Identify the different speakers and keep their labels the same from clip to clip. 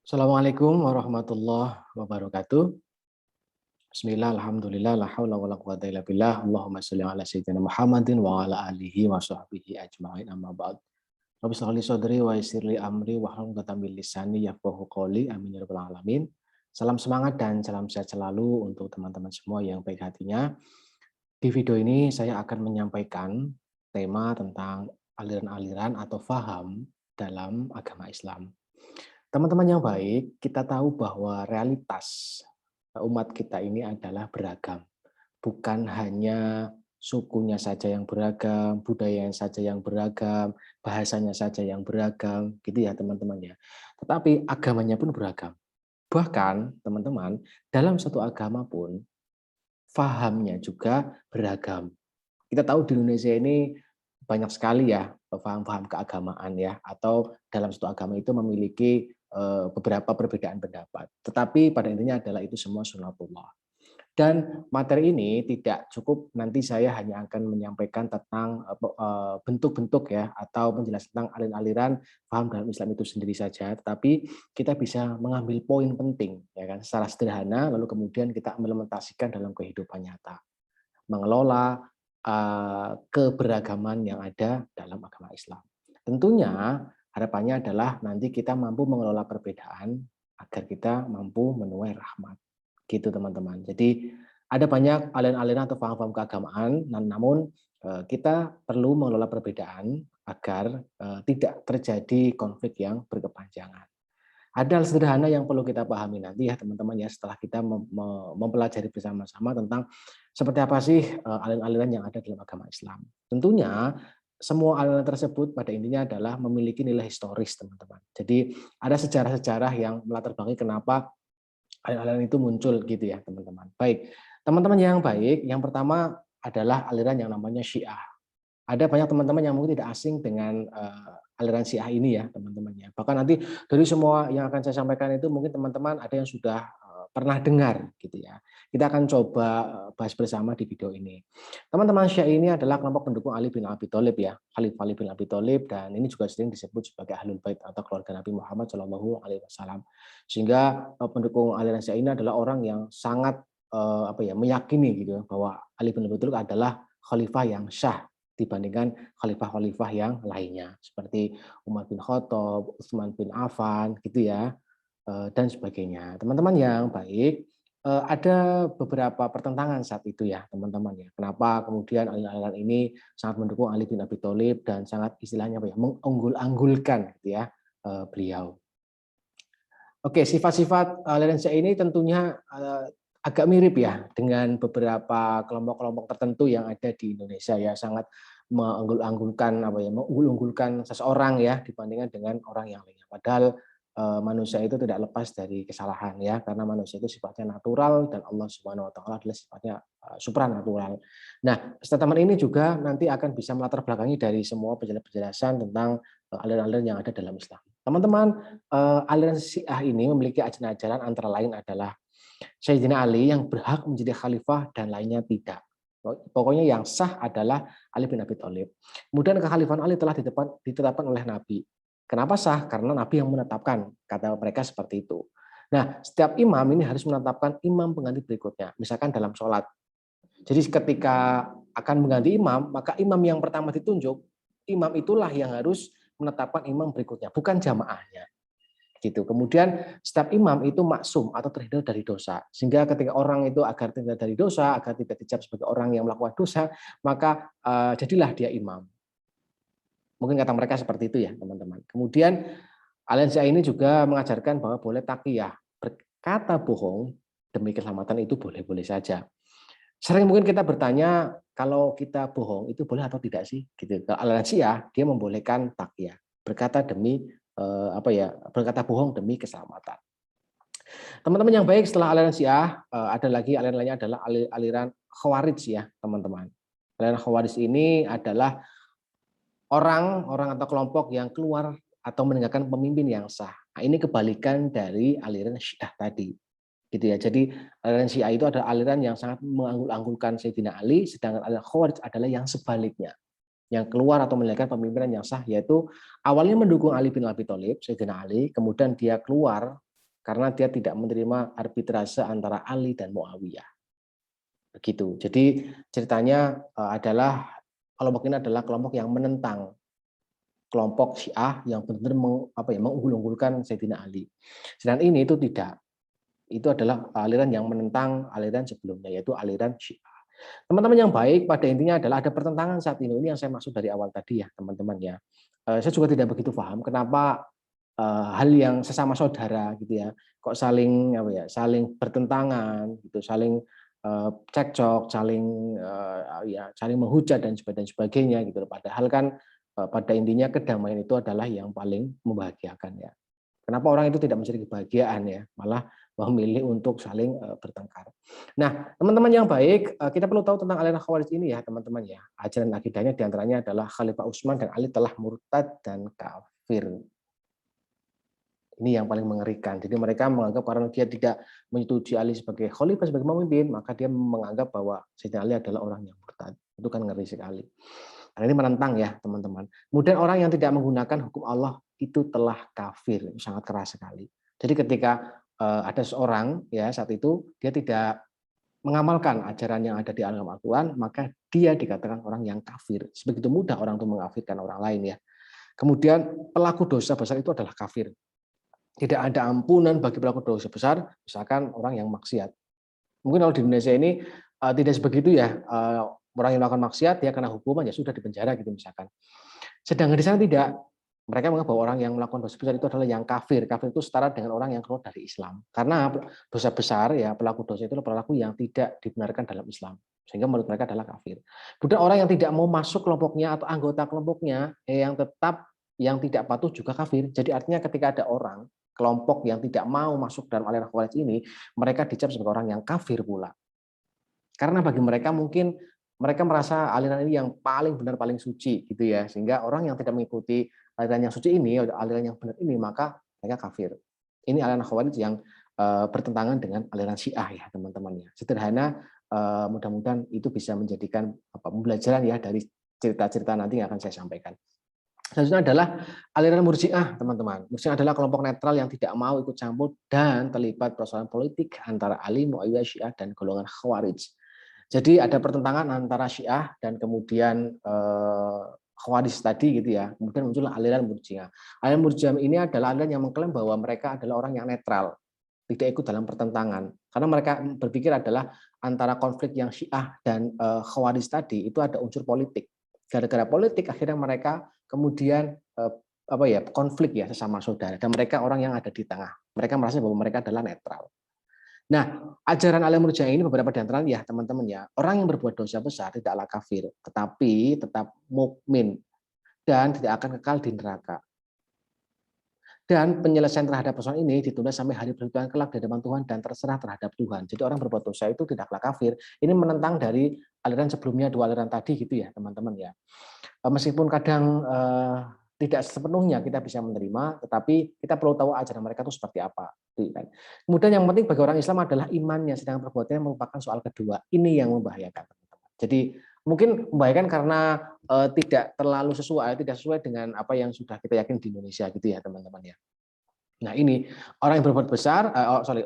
Speaker 1: Assalamualaikum warahmatullahi wabarakatuh. Bismillah, alhamdulillah, la haula wa la quwata illa billah. Allahumma sholli ala sayyidina Muhammadin wa ala alihi wa sahbihi ajma'in amma ba'd. Rabbi shrah li sadri wa yassir li amri wa hlul 'uqdatam min lisani yafqahu qawli. Amin ya rabbal alamin. Salam semangat dan salam sehat selalu untuk teman-teman semua yang baik hatinya. Di video ini saya akan menyampaikan tema tentang aliran-aliran atau faham dalam agama Islam. Teman-teman yang baik, kita tahu bahwa realitas umat kita ini adalah beragam. Bukan hanya sukunya saja yang beragam, budayanya saja yang beragam, bahasanya saja yang beragam, gitu ya teman-teman ya. Tetapi agamanya pun beragam. Bahkan teman-teman, dalam satu agama pun fahamnya juga beragam. Kita tahu di Indonesia ini banyak sekali ya paham-paham keagamaan ya, atau dalam satu agama itu memiliki beberapa perbedaan pendapat. Tetapi pada intinya adalah itu semua sunatullah. Dan materi ini tidak cukup nanti saya hanya akan menyampaikan tentang bentuk-bentuk ya atau menjelaskan tentang aliran-aliran paham dalam Islam itu sendiri saja, tetapi kita bisa mengambil poin penting ya kan secara sederhana lalu kemudian kita implementasikan dalam kehidupan nyata. Mengelola keberagaman yang ada dalam agama Islam. Tentunya harapannya adalah nanti kita mampu mengelola perbedaan agar kita mampu menuai rahmat. Gitu teman-teman. Jadi ada banyak aliran-aliran atau paham-paham keagamaan, namun kita perlu mengelola perbedaan agar tidak terjadi konflik yang berkepanjangan. Ada hal sederhana yang perlu kita pahami nanti ya teman-teman ya setelah kita mempelajari bersama-sama tentang seperti apa sih aliran-aliran yang ada dalam agama Islam. Tentunya semua aliran tersebut pada intinya adalah memiliki nilai historis teman-teman. Jadi ada sejarah-sejarah yang melatar belakangi kenapa aliran-aliran itu muncul gitu ya teman-teman. Baik, teman-teman yang baik, yang pertama adalah aliran yang namanya Syiah. Ada banyak teman-teman yang mungkin tidak asing dengan aliran Syiah ini ya teman-teman ya. Bahkan nanti dari semua yang akan saya sampaikan itu mungkin teman-teman ada yang sudah pernah dengar gitu ya. Kita akan coba bahas bersama di video ini. Teman-teman Syiah ini adalah kelompok pendukung Ali bin Abi Thalib ya, Khalifah Ali bin Abi Thalib, dan ini juga sering disebut sebagai Ahlul Bait atau keluarga Nabi Muhammad Shallallahu Alaihi Wasallam. Sehingga pendukung aliran Syiah ini adalah orang yang sangat meyakini gitu ya, bahwa Ali bin Abi Thalib adalah khalifah yang syah dibandingkan khalifah-khalifah yang lainnya seperti Umar bin Khattab, Utsman bin Affan gitu ya dan sebagainya. Teman-teman yang baik, ada beberapa pertentangan saat itu ya teman-teman ya. Kenapa kemudian aliran-aliran ini sangat mendukung Ali bin Abi Thalib dan sangat istilahnya mengunggul-anggulkan gitu ya beliau. Oke, sifat-sifat aliran Syiah ini tentunya agak mirip ya dengan beberapa kelompok-kelompok tertentu yang ada di Indonesia ya, sangat mengunggul-unggulkan seseorang ya dibandingkan dengan orang yang lainnya. Padahal manusia itu tidak lepas dari kesalahan ya, karena manusia itu sifatnya natural dan Allah Subhanahu wa taala adalah sifatnya supranatural. Nah, statement ini juga nanti akan bisa melatar belakangi dari semua penjelasan tentang aliran-aliran yang ada dalam Islam. Teman-teman, aliran Syiah ini memiliki ajaran-ajaran antara lain adalah Sayyidina Ali yang berhak menjadi khalifah dan lainnya tidak. Pokoknya yang sah adalah Ali bin Abi Thalib. Kemudian kekhalifahan Ali telah ditetapkan oleh Nabi. Kenapa sah? Karena Nabi yang menetapkan, kata mereka seperti itu. Nah, setiap imam ini harus menetapkan imam pengganti berikutnya, misalkan dalam sholat. Jadi ketika akan mengganti imam, maka imam yang pertama ditunjuk, imam itulah yang harus menetapkan imam berikutnya, bukan jamaahnya. Gitu. Kemudian setiap imam itu maksum atau terhindar dari dosa. Sehingga ketika orang itu agar terhindar dari dosa, agar tidak dicap sebagai orang yang melakukan dosa, maka jadilah dia imam. Mungkin kata mereka seperti itu ya, teman-teman. Kemudian aliansi ini juga mengajarkan bahwa boleh takiyah, berkata bohong demi keselamatan itu boleh-boleh saja. Sering mungkin kita bertanya, kalau kita bohong itu boleh atau tidak sih? Gitu. Kalau aliran Syiah dia membolehkan takyah, berkata demi berkata bohong demi keselamatan. Teman-teman yang baik, setelah aliran Syiah ada lagi aliran lainnya adalah aliran Khawarij ya, teman-teman. Aliran Khawarij ini adalah orang atau kelompok yang keluar atau meninggalkan pemimpin yang sah. Nah, ini kebalikan dari aliran Syiah tadi. Gitu ya. Jadi aliran Syiah itu adalah aliran yang sangat menganggul-anggulkan Sayyidina Ali, sedangkan aliran Khawarij adalah yang sebaliknya. Yang keluar atau meninggalkan pemimpinan yang sah, yaitu awalnya mendukung Ali bin Abi Thalib, Sayyidina Ali, kemudian dia keluar karena dia tidak menerima arbitrase antara Ali dan Muawiyah. Begitu. Jadi ceritanya adalah kelompok ini adalah kelompok yang menentang kelompok Syiah yang benar-benar mengunggul-unggulkan Sayyidina Ali. Sedangkan ini itu tidak. Itu adalah aliran yang menentang aliran sebelumnya, yaitu aliran Syiah. Teman-teman yang baik pada intinya adalah ada pertentangan saat ini. Ini yang saya maksud dari awal tadi ya, teman-teman ya. Saya juga tidak begitu paham kenapa hal yang sesama saudara gitu ya, kok saling saling bertentangan gitu, saling cekcok, saling menghujat dan sebagainya gitu. Padahal kan pada intinya kedamaian itu adalah yang paling membahagiakan ya. Kenapa orang itu tidak mencari kebahagiaan ya, malah memilih untuk saling bertengkar. Nah, teman-teman yang baik, kita perlu tahu tentang aliran Khawarij ini ya, teman-teman ya. Ajaran akidahnya diantaranya adalah Khalifah Utsman dan Ali telah murtad dan kafir. Ini yang paling mengerikan. Jadi mereka menganggap karena dia tidak menyetujui Ali sebagai khalifah, sebagai pemimpin, maka dia menganggap bahwa Sayyidina Ali adalah orang yang murtad. Itu kan ngeri sekali. Nah, ini menentang ya teman-teman. Kemudian orang yang tidak menggunakan hukum Allah itu telah kafir, itu sangat keras sekali. Jadi ketika ada seorang ya saat itu dia tidak mengamalkan ajaran yang ada di dalam Al-Quran, maka dia dikatakan orang yang kafir. Sebegitu mudah orang untuk mengkafirkan orang lain ya. Kemudian pelaku dosa besar itu adalah kafir. Tidak ada ampunan bagi pelaku dosa besar, misalkan orang yang maksiat. Mungkin kalau di Indonesia ini tidak sebegitu ya, orang yang melakukan maksiat dia kena hukuman ya sudah dipenjara gitu misalkan. Sedangkan di sana tidak. Mereka menganggap bahwa orang yang melakukan dosa besar itu adalah yang kafir. Kafir itu setara dengan orang yang keluar dari Islam. Karena dosa besar ya pelaku dosa itu adalah pelaku yang tidak dibenarkan dalam Islam. Sehingga menurut mereka adalah kafir. Kemudian orang yang tidak mau masuk kelompoknya atau anggota kelompoknya yang tidak patuh juga kafir. Jadi artinya ketika ada orang kelompok yang tidak mau masuk dalam aliran Khawarij ini, mereka dicap sebagai orang yang kafir pula. Karena bagi mereka mungkin mereka merasa aliran ini yang paling benar, paling suci gitu ya, sehingga orang yang tidak mengikuti aliran yang suci ini, aliran yang benar ini, maka mereka kafir. Ini aliran Khawarij yang bertentangan dengan aliran Syiah ya teman-teman ya. Sederhana, mudah-mudahan itu bisa menjadikan pembelajaran ya dari cerita-cerita nanti yang akan saya sampaikan. Selanjutnya adalah aliran Murji'ah, teman-teman. Murji'ah adalah kelompok netral yang tidak mau ikut campur dan terlibat persoalan politik antara Ali, Muawiyah, Syiah, dan golongan Khawarij. Jadi ada pertentangan antara Syiah dan kemudian Khawarij tadi gitu ya. Kemudian muncul aliran Murji'ah. Aliran Murji'ah ini adalah aliran yang mengklaim bahwa mereka adalah orang yang netral, tidak ikut dalam pertentangan. Karena mereka berpikir adalah antara konflik yang Syiah dan Khawarij tadi itu ada unsur politik. Gara-gara politik akhirnya mereka kemudian konflik ya sesama saudara, dan mereka orang yang ada di tengah. Mereka merasa bahwa mereka adalah netral. Nah, ajaran aliran Murji'ah ini beberapa di antaranya ya teman-teman ya, orang yang berbuat dosa besar tidaklah kafir, tetapi tetap mukmin dan tidak akan kekal di neraka. Dan penyelesaian terhadap persoalan ini ditunda sampai hari perhitungan kelak di hadapan Tuhan dan terserah terhadap Tuhan. Jadi orang berbuat dosa itu tidaklah kafir. Ini menentang dari aliran sebelumnya, dua aliran tadi gitu ya teman-teman ya. Meskipun kadang tidak sepenuhnya kita bisa menerima, tetapi kita perlu tahu ajaran mereka itu seperti apa. Kemudian yang penting bagi orang Islam adalah imannya, sedangkan perbuatannya merupakan soal kedua. Ini yang membahayakan. Jadi mungkin membahayakan karena tidak terlalu tidak sesuai dengan apa yang sudah kita yakin di Indonesia gitu ya teman-teman ya. Nah ini orang yang berbuat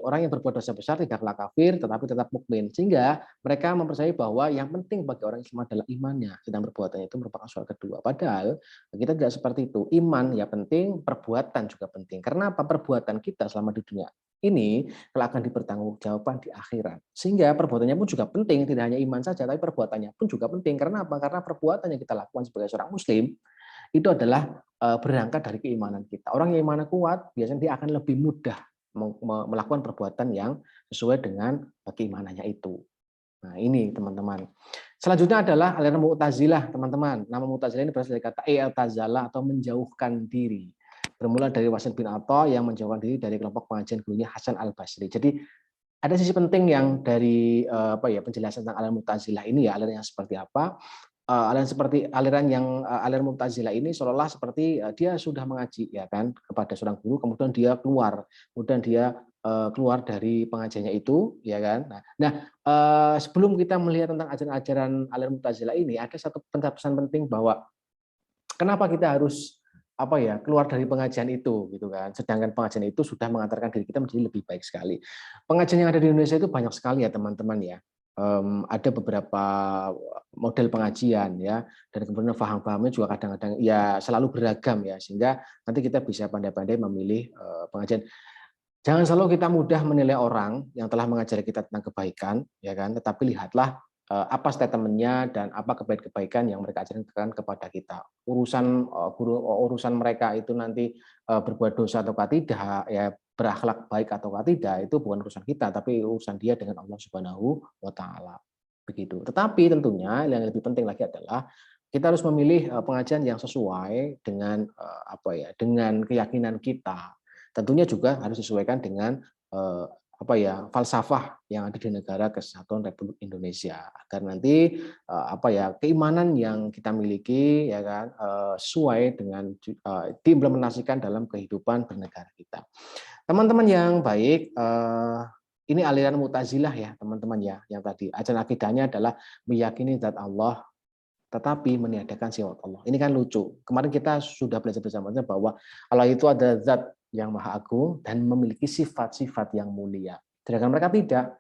Speaker 1: orang yang berbuat dosa besar tidaklah kafir tetapi tetap mukmin, sehingga mereka mempercayai bahwa yang penting bagi orang Islam adalah imannya, sedang perbuatannya itu merupakan soal kedua. Padahal kita tidak seperti itu. Iman ya penting, perbuatan juga penting. Karena apa? Perbuatan kita selama di dunia ini kalau akan dipertanggungjawabkan di akhirat. Sehingga perbuatannya pun juga penting, tidak hanya iman saja, tapi perbuatannya pun juga penting. Karena apa? Karena perbuatan yang kita lakukan sebagai seorang Muslim itu adalah berangkat dari keimanan kita. Orang yang imannya kuat biasanya dia akan lebih mudah melakukan perbuatan yang sesuai dengan keimanannya itu. Nah ini teman-teman. Selanjutnya adalah aliran Mu'tazilah teman-teman. Nama Mu'tazilah ini berasal dari kata i'tazala atau menjauhkan diri. Bermula dari Wasil bin Atha yang menjauhkan diri dari kelompok pengajian gurunya Hasan al-Basri. Jadi ada sisi penting yang dari penjelasan tentang aliran Mu'tazilah ini ya, aliran yang seperti apa. Aliran Mu'tazilah ini seolah-olah seperti dia sudah mengaji ya kan kepada seorang guru, kemudian dia keluar dari pengajiannya itu ya kan. Nah, sebelum kita melihat tentang ajaran-ajaran aliran Mu'tazilah ini, ada satu pesan penting bahwa kenapa kita harus keluar dari pengajian itu gitu kan. Sedangkan pengajian itu sudah mengantarkan diri kita menjadi lebih baik sekali. Pengajian yang ada di Indonesia itu banyak sekali ya teman-teman ya. Ada beberapa model pengajian ya, dan kemudian paham-pahamnya juga kadang-kadang ya selalu beragam ya, sehingga nanti kita bisa pandai-pandai memilih pengajian. Jangan selalu kita mudah menilai orang yang telah mengajari kita tentang kebaikan, ya kan? Tetapi lihatlah apa statementnya dan apa kebaikan yang mereka ajarkan kepada kita. Urusan mereka itu nanti berbuat dosa atau tidak, ya berakhlak baik atau tidak, itu bukan urusan kita, tapi urusan dia dengan Allah Subhanahu wa Ta'ala. Begitu. Tetapi tentunya yang lebih penting lagi adalah kita harus memilih pengajian yang sesuai dengan dengan keyakinan kita. Tentunya juga harus disesuaikan dengan falsafah yang ada di negara Kesatuan Republik Indonesia, agar nanti keimanan yang kita miliki ya kan sesuai dengan diimplementasikan dalam kehidupan bernegara kita. Teman-teman yang baik, ini aliran Mu'tazilah ya teman-teman ya, yang tadi ajaran akidahnya adalah meyakini zat Allah tetapi meniadakan sifat Allah. Ini kan lucu. Kemarin kita sudah belajar bersama-sama bahwa Allah itu ada zat yang maha agung dan memiliki sifat-sifat yang mulia. Sedangkan mereka tidak.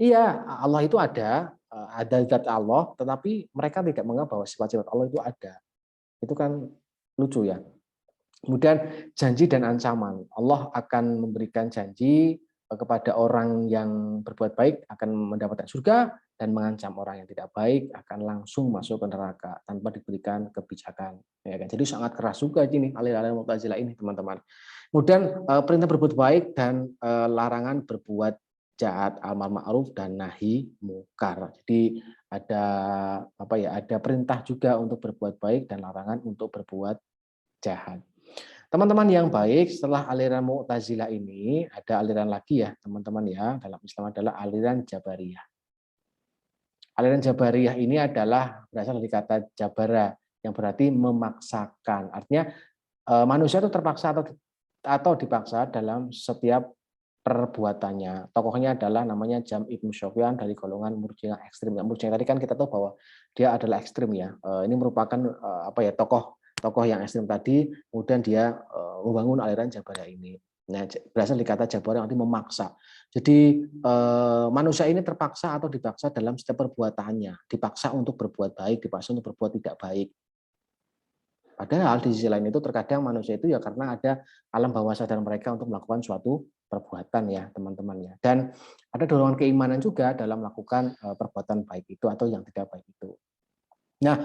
Speaker 1: Iya, Allah itu ada zat Allah, tetapi mereka tidak menganggap bahwa sifat-sifat Allah itu ada. Itu kan lucu ya. Kemudian janji dan ancaman. Allah akan memberikan janji kepada orang yang berbuat baik akan mendapatkan surga, dan mengancam orang yang tidak baik akan langsung masuk ke neraka tanpa diberikan kebijakan. Ya kan? Jadi sangat keras juga ini aliran Mu'tazilah ini teman-teman. Kemudian perintah berbuat baik dan larangan berbuat jahat, amar ma'ruf dan nahi mungkar. Jadi ada perintah juga untuk berbuat baik dan larangan untuk berbuat jahat. Teman-teman yang baik, setelah aliran Mu'tazilah ini ada aliran lagi ya teman-teman ya, dalam Islam adalah aliran Jabariyah. Aliran Jabariyah ini adalah berasal dari kata jabara yang berarti memaksakan. Artinya manusia itu terpaksa atau dipaksa dalam setiap perbuatannya. Tokohnya adalah namanya Jam Ibnu Sofyan dari golongan Murji'ah ekstrim. Murji'ah tadi kan kita tahu bahwa dia adalah ekstrim ya. Ini merupakan tokoh yang ekstrim tadi, kemudian dia membangun aliran Jabariyah ini. Nah, berasal dari kata Jabar yang arti memaksa. Jadi manusia ini terpaksa atau dipaksa dalam setiap perbuatannya, dipaksa untuk berbuat baik, dipaksa untuk berbuat tidak baik. Padahal di sisi lain itu terkadang manusia itu ya karena ada alam bawah sadar mereka untuk melakukan suatu perbuatan ya teman-teman ya. Dan ada dorongan keimanan juga dalam melakukan perbuatan baik itu atau yang tidak baik itu. Nah,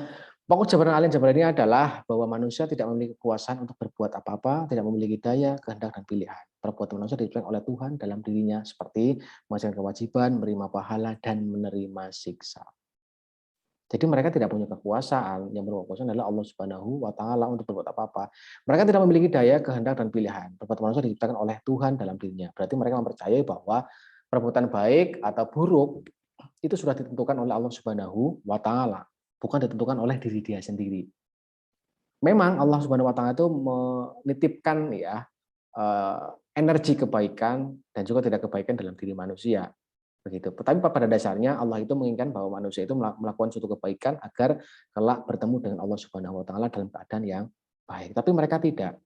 Speaker 1: pokok jabaran aliran Jabariyah ini adalah bahwa manusia tidak memiliki kekuasaan untuk berbuat apa-apa, tidak memiliki daya, kehendak, dan pilihan. Perbuatan manusia diberikan oleh Tuhan dalam dirinya, seperti mengerjakan kewajiban, menerima pahala, dan menerima siksa. Jadi mereka tidak punya kekuasaan, yang berkekuasaan adalah Allah Subhanahu wa Ta'ala untuk berbuat apa-apa. Mereka tidak memiliki daya, kehendak, dan pilihan. Perbuatan manusia diciptakan oleh Tuhan dalam dirinya. Berarti mereka mempercayai bahwa perbuatan baik atau buruk itu sudah ditentukan oleh Allah Subhanahu wa Ta'ala, bukan ditentukan oleh diri dia sendiri. Memang Allah Subhanahu wa Ta'ala itu menitipkan ya energi kebaikan dan juga tidak kebaikan dalam diri manusia. Begitu. Tapi pada dasarnya Allah itu menginginkan bahwa manusia itu melakukan suatu kebaikan agar kelak bertemu dengan Allah Subhanahu wa Ta'ala dalam keadaan yang baik. Tapi mereka tidak.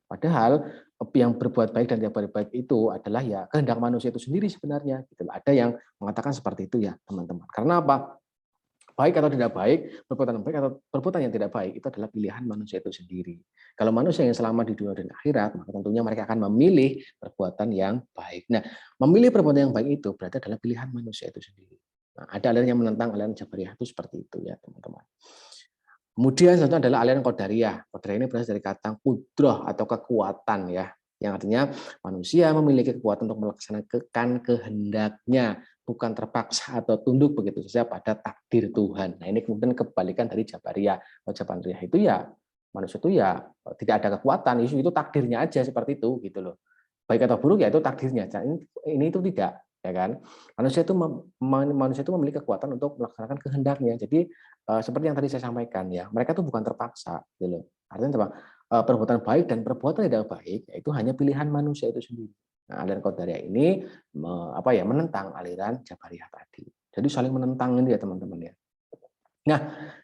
Speaker 1: Padahal yang berbuat baik dan tidak berbuat baik itu adalah ya kehendak manusia itu sendiri sebenarnya. Gitu. Ada yang mengatakan seperti itu ya teman-teman. Karena apa? Baik atau tidak baik, perbuatan baik atau perbuatan yang tidak baik itu adalah pilihan manusia itu sendiri. Kalau manusia yang selamat di dunia dan akhirat, maka tentunya mereka akan memilih perbuatan yang baik. Nah, memilih perbuatan yang baik itu berarti adalah pilihan manusia itu sendiri. Nah, ada aliran yang menentang aliran Jabariyah itu seperti itu ya, teman-teman. Kemudian satu adalah aliran Qadariyah. Qadariyah ini berasal dari kata kudroh atau kekuatan ya, yang artinya manusia memiliki kekuatan untuk melaksanakan kehendaknya, bukan terpaksa atau tunduk begitu saja pada takdir Tuhan. Nah, ini kemudian kebalikan dari Jabariyah. Kalau Jabariyah itu ya manusia itu ya tidak ada kekuatan, itu takdirnya aja seperti itu gitu loh. Baik atau buruk ya itu takdirnya. Ini itu tidak, ya kan? Manusia itu memiliki kekuatan untuk melaksanakan kehendaknya. Jadi seperti yang tadi saya sampaikan ya, mereka itu bukan terpaksa gitu loh. Artinya apa? Perbuatan baik dan perbuatan tidak baik itu hanya pilihan manusia itu sendiri. Nah, aliran Qadariyah ini menentang aliran Jabariyah tadi. Jadi saling menentang ini ya teman-teman ya. Nah,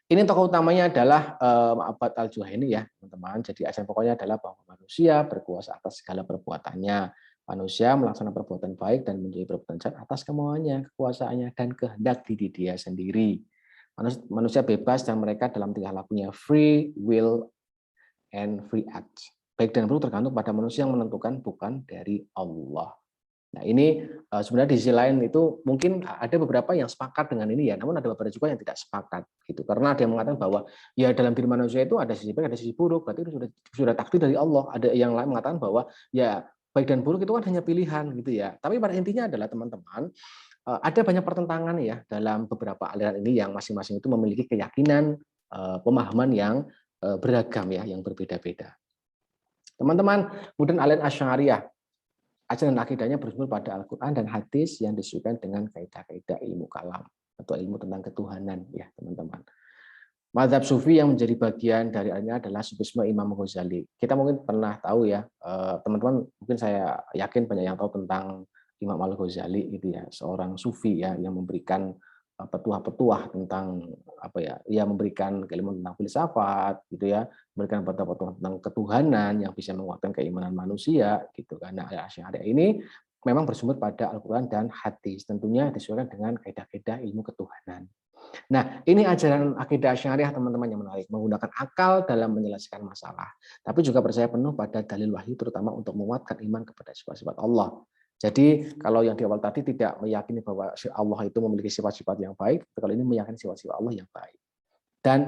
Speaker 1: ini tokoh utamanya adalah Ma'bad al-Juhani ya, teman-teman. Jadi ajaran pokoknya adalah bahwa manusia berkuasa atas segala perbuatannya. Manusia melaksanakan perbuatan baik dan menjadi perbuatan jahat atas kemauannya, kekuasaannya, dan kehendak diri dia sendiri. Manusia bebas dan mereka dalam tingkah lakunya free will and free act. Baik dan buruk tergantung pada manusia yang menentukan, bukan dari Allah. Nah ini sebenarnya di sisi lain itu mungkin ada beberapa yang sepakat dengan ini ya, namun ada beberapa juga yang tidak sepakat gitu. Karena ada yang mengatakan bahwa ya dalam diri manusia itu ada sisi baik, ada sisi buruk, berarti itu sudah takdir dari Allah. Ada yang lain mengatakan bahwa ya baik dan buruk itu kan hanya pilihan gitu ya. Tapi pada intinya adalah teman-teman ada banyak pertentangan ya dalam beberapa aliran ini yang masing-masing itu memiliki keyakinan pemahaman yang beragam ya, yang berbeda-beda. Teman-teman, kemudian aliran Asy'ariyah. Ajaran akidahnya bersumber pada Al-Quran dan hadis yang disesuaikan dengan kaidah-kaidah ilmu kalam atau ilmu tentang ketuhanan ya teman-teman. Mazhab Sufi yang menjadi bagian dari alirannya adalah Sufisme Imam Ghazali. Kita mungkin pernah tahu ya, teman-teman mungkin saya yakin banyak yang tahu tentang Imam Al-Ghazali gitu ya, seorang Sufi ya yang memberikan petuah-petuah tentang apa ya, ia memberikan keilmuan tentang filsafat gitu ya, memberikan petuah-petuah tentang ketuhanan yang bisa menguatkan keimanan manusia gitu kan. Nah, Asy'ariyah ini memang bersumber pada Al-Qur'an dan hadis, tentunya disesuaikan dengan kaidah-kaidah ilmu ketuhanan. Nah, ini ajaran akidah Asy'ariyah teman-teman yang menarik, menggunakan akal dalam menyelesaikan masalah, tapi juga percaya penuh pada dalil wahyu terutama untuk menguatkan iman kepada sifat-sifat Allah. Jadi kalau yang di awal tadi tidak meyakini bahwa Allah itu memiliki sifat-sifat yang baik, kalau ini meyakini sifat-sifat Allah yang baik. Dan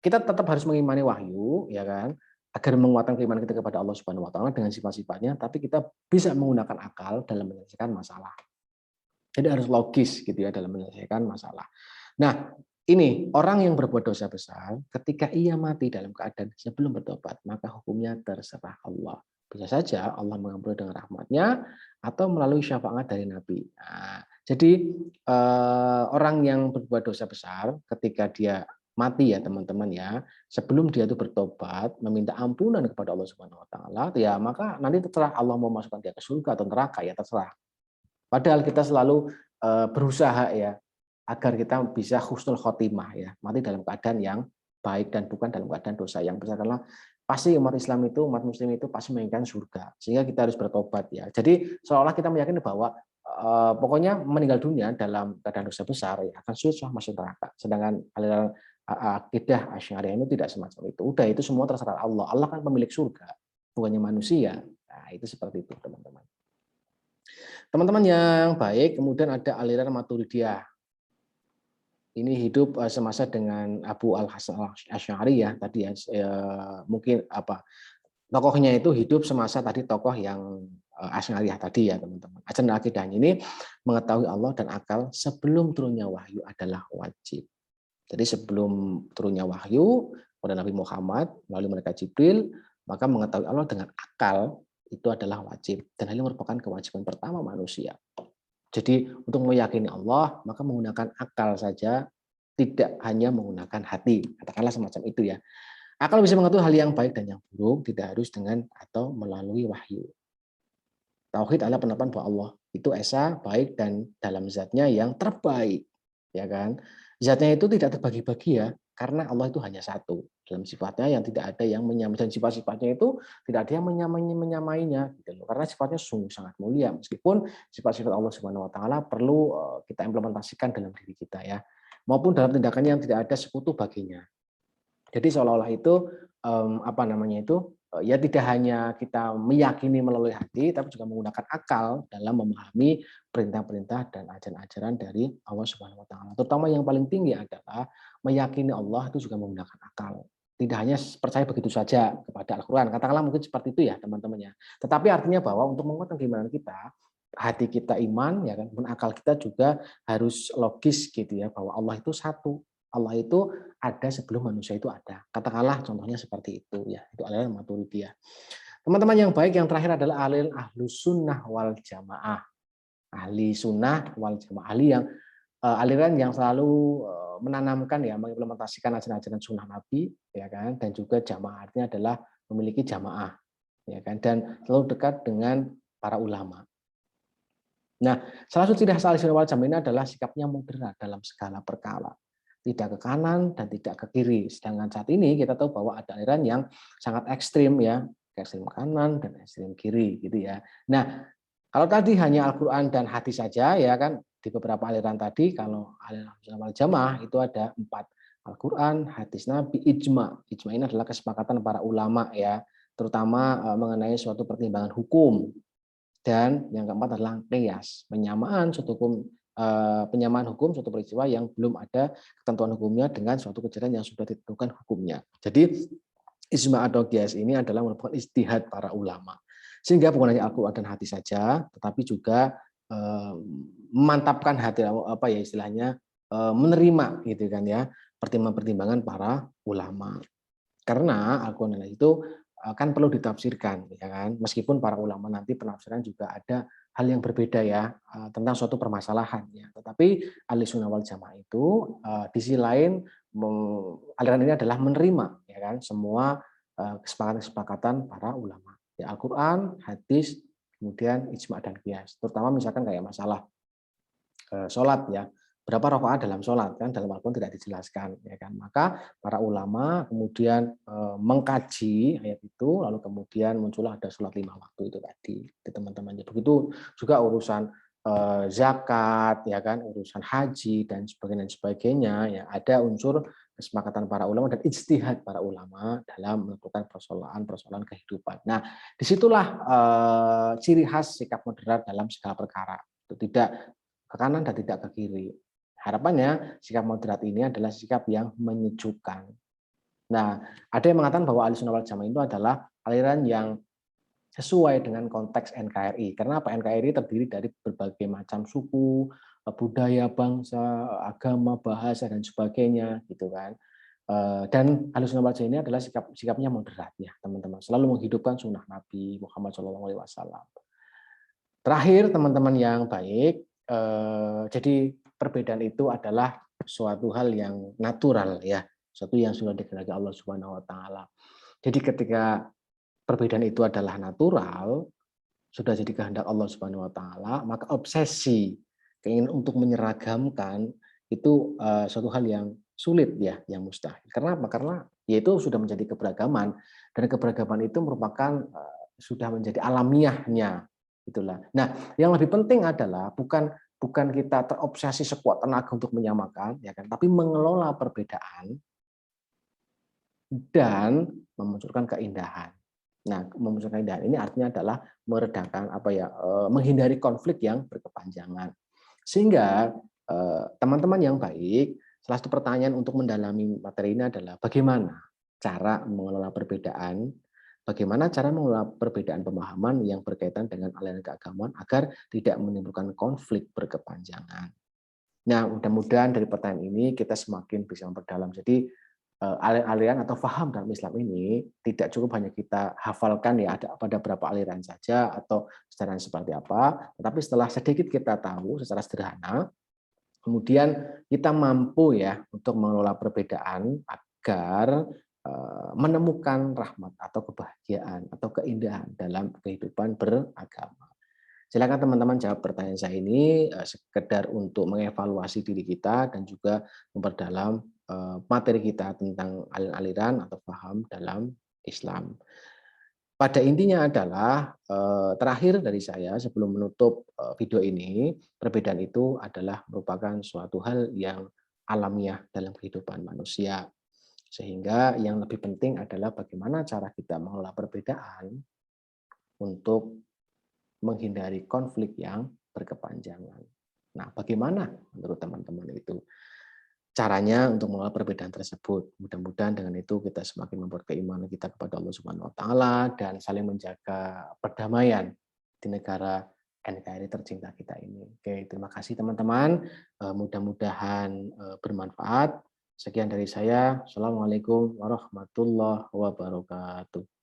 Speaker 1: kita tetap harus mengimani wahyu, ya kan, agar menguatkan keimanan kita kepada Allah Subhanahu Wa Taala dengan sifat-sifatnya, tapi kita bisa menggunakan akal dalam menyelesaikan masalah. Jadi harus logis gitu ya dalam menyelesaikan masalah. Nah, ini orang yang berbuat dosa besar, ketika ia mati dalam keadaan sebelum bertobat, maka hukumnya terserah Allah. Bisa saja Allah mengampuni dengan rahmatnya atau melalui syafaat dari Nabi. Nah, jadi orang yang berbuat dosa besar, ketika dia mati ya teman-teman ya, sebelum dia itu bertobat, meminta ampunan kepada Allah Subhanahu Wa Taala, ya maka nanti terserah Allah mau masukkan dia ke surga atau neraka ya terserah. Padahal kita selalu berusaha ya agar kita bisa husnul khotimah ya, mati dalam keadaan yang baik dan bukan dalam keadaan dosa yang besar, karena pasti umat Islam itu, umat Muslim itu pasti menginginkan surga, sehingga kita harus bertobat ya. Jadi seolah kita meyakini bahwa pokoknya meninggal dunia dalam keadaan dosa besar ya, akan susah masuk neraka. Sedangkan aliran akidah Asy'ariyah itu tidak semacam itu. Udah itu semua terserah Allah. Allah kan pemilik surga, bukannya manusia. Nah, itu seperti itu teman-teman. Teman-teman yang baik, kemudian ada aliran Maturidiyah. Ini hidup semasa dengan Abu Al-Hasan Asy'ari ya tadi ya, mungkin apa tokohnya itu hidup semasa tadi tokoh yang Asy'ariyah tadi ya teman-teman. Ajaran akidahnya ini mengetahui Allah dan akal sebelum turunnya wahyu adalah wajib. Jadi sebelum turunnya wahyu kepada Nabi Muhammad melalui malaikat Jibril, maka mengetahui Allah dengan akal itu adalah wajib dan hal ini merupakan kewajiban pertama manusia. Jadi untuk meyakini Allah maka menggunakan akal saja, tidak hanya menggunakan hati. Katakanlah semacam itu ya. Akal bisa mengetahui hal yang baik dan yang buruk, tidak harus dengan atau melalui wahyu. Tauhid adalah penetapan bahwa Allah itu esa, baik dan dalam zatnya yang terbaik, ya kan? Zatnya itu tidak terbagi-bagi ya, karena Allah itu hanya satu. Dalam sifatnya yang tidak ada yang menyamai, dan sifat-sifatnya itu tidak ada yang menyamainya gitu loh. Karena sifatnya sungguh sangat mulia, meskipun sifat-sifat Allah Subhanahu wa taala perlu kita implementasikan dalam diri kita ya. Maupun dalam tindakannya yang tidak ada sekutu baginya. Jadi seolah-olah itu apa namanya itu ya tidak hanya kita meyakini melalui hati, tapi juga menggunakan akal dalam memahami perintah-perintah dan ajaran-ajaran dari Allah Subhanahu Wa Taala. Terutama yang paling tinggi adalah meyakini Allah itu juga menggunakan akal. Tidak hanya percaya begitu saja kepada Al-Quran. Katakanlah mungkin seperti itu ya teman-teman ya. Tetapi artinya bahwa untuk menguatkan keimanan kita, hati kita iman ya kan, dan akal kita juga harus logis gitu ya bahwa Allah itu satu. Allah itu ada sebelum manusia itu ada. Katakanlah contohnya seperti itu ya. Itu aliran Maturidiyah. Teman-teman yang baik yang terakhir adalah aliran Ahlus Sunnah wal Jamaah. Ahli sunnah wal jamaah, ahli yang aliran yang selalu menanamkan ya, mengimplementasikan ajaran-ajaran sunnah Nabi ya kan, dan juga jamaah artinya adalah memiliki jamaah ya kan, dan selalu dekat dengan para ulama. Nah, salah satu ciri khas ahli sunnah wal jamaah ini adalah sikapnya moderat dalam segala perkara. tidak ke kanan dan tidak ke kiri. Sedangkan saat ini kita tahu bahwa ada aliran yang sangat ekstrim ya, ekstrim kanan dan ekstrim kiri gitu ya. Nah, kalau tadi hanya Al-Qur'an dan hadis saja ya kan di beberapa aliran tadi, kalau aliran Ahlussunnah wal Jamaah itu ada 4, Al-Qur'an, hadis Nabi, ijma. Ijma ini adalah kesepakatan para ulama ya, terutama mengenai suatu pertimbangan hukum. Dan yang keempat adalah qiyas, penyamaan hukum suatu peristiwa yang belum ada ketentuan hukumnya dengan suatu kejadian yang sudah ditentukan hukumnya. Jadi ijma atau qiyas ini adalah merupakan ijtihad para ulama. Sehingga bukan hanya Al-Qur'an dan hadis saja, tetapi juga memantapkan hati apa ya istilahnya menerima gitu kan ya pertimbangan-pertimbangan para ulama. Karena Al-Qur'an itu kan perlu ditafsirkan ya kan. Meskipun para ulama nanti penafsiran juga ada hal yang berbeda ya tentang suatu permasalahan ya. Tetapi Ahlussunnah wal Jamaah itu di sisi lain aliran ini adalah menerima ya kan semua kesepakatan-kesepakatan para ulama. Ya Al-Qur'an, hadis, kemudian ijma dan qiyas. Terutama misalkan kayak masalah sholat ya, berapa rakaat dalam sholat kan dalam Al-Quran tidak dijelaskan ya kan, maka para ulama kemudian mengkaji ayat itu lalu kemudian muncullah ada sholat 5 waktu itu tadi di teman-temannya. Begitu juga urusan zakat ya kan, urusan haji dan sebagainya ya, ada unsur kesepakatan para ulama dan ijtihad para ulama dalam menentukan persoalan kehidupan. Nah, disitulah ciri khas sikap moderat dalam segala perkara. Itu tidak ke kanan dan tidak ke kiri. Harapannya sikap moderat ini adalah sikap yang menyejukkan. Nah, ada yang mengatakan bahwa Ahlussunnah wal Jamaah itu adalah aliran yang sesuai dengan konteks NKRI. Karena apa? NKRI terdiri dari berbagai macam suku, budaya, bangsa, agama, bahasa dan sebagainya, gitu kan. Dan Ahlussunnah wal Jamaah ini adalah sikapnya moderat ya, teman-teman. Selalu menghidupkan sunnah Nabi Muhammad SAW. Terakhir, teman-teman yang baik, jadi perbedaan itu adalah suatu hal yang natural ya, suatu yang sudah dikehendaki Allah Subhanahu wa taala. Jadi ketika perbedaan itu adalah natural, sudah jadi kehendak Allah Subhanahu wa taala, maka obsesi keinginan untuk menyeragamkan itu suatu hal yang sulit ya, yang mustahil. Karena apa? Karena ya itu sudah menjadi keberagaman dan keberagaman itu merupakan sudah menjadi alamiahnya itulah. Nah, yang lebih penting adalah bukan kita terobsesi sekuat tenaga untuk menyamakan ya kan, tapi mengelola perbedaan dan memunculkan keindahan. Nah, memunculkan keindahan ini artinya adalah meredakan menghindari konflik yang berkepanjangan. Sehingga teman-teman yang baik, salah satu pertanyaan untuk mendalami materi ini adalah bagaimana cara mengelola perbedaan, bagaimana cara mengelola perbedaan pemahaman yang berkaitan dengan aliran keagamaan agar tidak menimbulkan konflik berkepanjangan. Nah, mudah-mudahan dari pertanyaan ini kita semakin bisa memperdalam. Jadi aliran atau faham dalam Islam ini tidak cukup hanya kita hafalkan ya ada pada berapa aliran saja atau secara seperti apa, tetapi setelah sedikit kita tahu secara sederhana, kemudian kita mampu ya untuk mengelola perbedaan agar menemukan rahmat atau kebahagiaan atau keindahan dalam kehidupan beragama. Silakan teman-teman jawab pertanyaan saya ini sekedar untuk mengevaluasi diri kita dan juga memperdalam materi kita tentang aliran atau paham dalam Islam. Pada intinya adalah terakhir dari saya sebelum menutup video ini, perbedaan itu adalah merupakan suatu hal yang alamiah dalam kehidupan manusia. Sehingga yang lebih penting adalah bagaimana cara kita mengelola perbedaan untuk menghindari konflik yang berkepanjangan. Nah, bagaimana menurut teman-teman itu caranya untuk mengelola perbedaan tersebut? Mudah-mudahan dengan itu kita semakin membuat keimanan kita kepada Allah Subhanahu wa taala dan saling menjaga perdamaian di negara NKRI tercinta kita ini. Oke, terima kasih teman-teman. Mudah-mudahan bermanfaat. Sekian dari saya. Assalamualaikum warahmatullahi wabarakatuh.